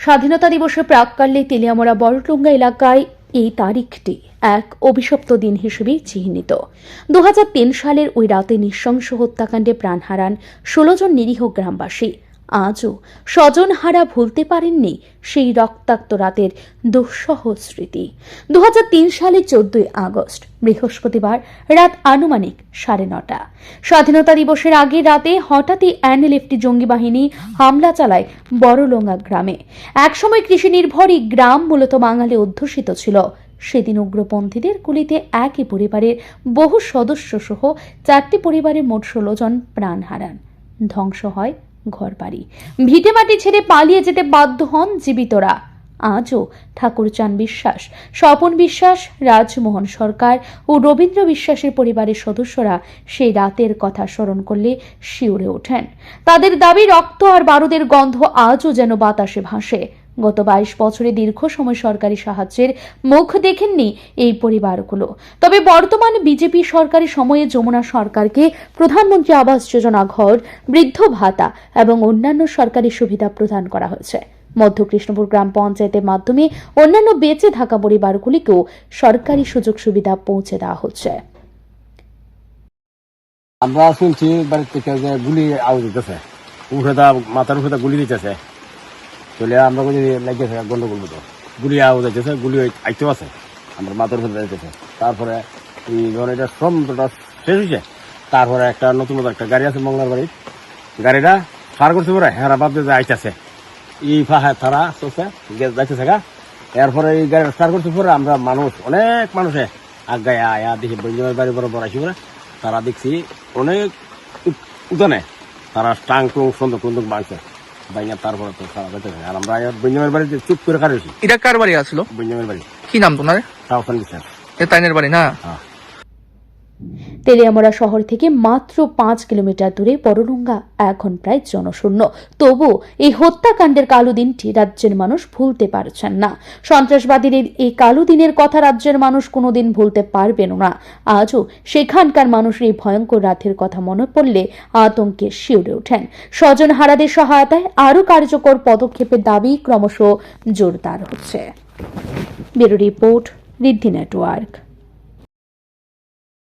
স্বাধীনতা দিবসের প্রাক্কালে তেলিয়ামোড়া বড়ডুঙ্গা এলাকায় এই তারিখটি এক অভিশপ্ত দিন হিসেবে চিহ্নিত। 2003 সালের ওই রাতে নৃশংস হত্যাকাণ্ডে প্রাণ হারান 16 জন নিরীহ গ্রামবাসী। আজও স্বজনহারা ভুলতে পারেননি সেই রক্তাক্ত রাতের দুঃসহ স্মৃতি। 2003 সালের 14 আগস্ট বৃহস্পতিবার রাত আনুমানিক 9:30 স্বাধীনতা দিবসের আগের রাতে হঠাৎই এনএলএফটি জঙ্গি বাহিনী হামলা চালায় বড়ডুঙ্গা গ্রামে। একসময় কৃষি নির্ভর এই গ্রাম মূলত বাঙালি অধ্যুষিত ছিল। সেদিন উগ্রপন্থীদের গুলিতে একই পরিবারের বহু সদস্য সহ 4টি পরিবারের মোট 16 জন প্রাণ হারান। ধ্বংস হয় ঘরবাড়ি, ভিটেমাটি ছেড়ে পালিয়ে যেতে বাধ্য হন জীবিতরা। আজও ঠাকুরচাঁদ বিশ্বাস, স্বপন বিশ্বাস, রাজমোহন সরকার ও রবীন্দ্র বিশ্বাসের পরিবারের সদস্যরা সেই রাতের কথা স্মরণ করলে শিউরে ওঠেন। তাদের দাবি, রক্ত আর বারুদের গন্ধ আজও যেন বাতাসে ভাসে। গত 22 বছরে দীর্ঘ সময় সরকারি সাহায্যের মুখ দেখেননি এই পরিবারগুলো। তবে বর্তমান বিজেপি সরকারের সময়ে যমুনা সরকারকে প্রধানমন্ত্রী আবাস যোজনা ঘর, বৃদ্ধ ভাতা এবং অন্যান্য সরকারি সুবিধা প্রদান করা হয়েছে। মধ্য কৃষ্ণপুর গ্রাম পঞ্চায়েতের মাধ্যমে অন্যান্য বেঁচে থাকা পরিবারগুলিকেও সরকারি সুযোগ সুবিধা পৌঁছে দেওয়া হচ্ছে। আমরা শুনছি বাড়ির থেকে যে গুলি আওয়াজ দিতেছে, মাথার উপরে গুলি দিতেছে, চলে আমরা লাগতেছে গন্ডগোল মতো গুলি আওয়াজ দিতেছে, গুলি আইতেও আছে আমার মাথার উপরে যাইতেছে। তারপরে এই যখন এটা শ্রমটা শেষ হয়েছে, তারপরে একটা নতুন একটা গাড়ি আছে মঙ্গলার বাড়ির, গাড়িটা সার করতে পারে হেরা বাদ দিয়ে আইতেছে, এই ফাঁকা তারা চলছে যাইতেছে গা। এরপরে এই গাড়িটা স্টার করতে পরে আমরা মানুষ, অনেক মানুষে আগায় আয়া দেখি বঞ্জমের বাড়ি বরাবর আসি পরে তারা দেখছি অনেক উদানে তারা টাং টুং সুন্দর টুন্দুক মাংস বাইনা। তারপরে তো সারা বেঁচে আর আমরা বঞ্জমের বাড়িতে চুপ করে কারেছি। এটা কার বাড়ি আসলো? বঞ্জমের বাড়ি। কি নাম তোমার? সাউথান বিশ্বাস। তাইনের বাড়ি না? হ্যাঁ। তেলিয়ামোড়া শহর থেকে মাত্র 5 কিলোমিটার দূরে বড়ডুঙ্গা এখন প্রায় জনশূন্য। তবু এই হত্যাকাণ্ডের কালো দিনটি রাজ্যের মানুষ ভুলতে পারছেন না। সন্ত্রাসবাদীদের এই কালো দিনের কথা রাজ্যের মানুষ কোনোদিন ভুলতে পারবেন না। আজও সেখানকার মানুষের এই ভয়ঙ্কর রাতের কথা মনে পড়লে আতঙ্কে শিউরে ওঠেন। স্বজনহারাদের সহায়তায় আরও কার্যকর পদক্ষেপের দাবি ক্রমশ জোরদার হচ্ছে। ব্যুরো রিপোর্ট, ঋদ্ধি নেটওয়ার্ক।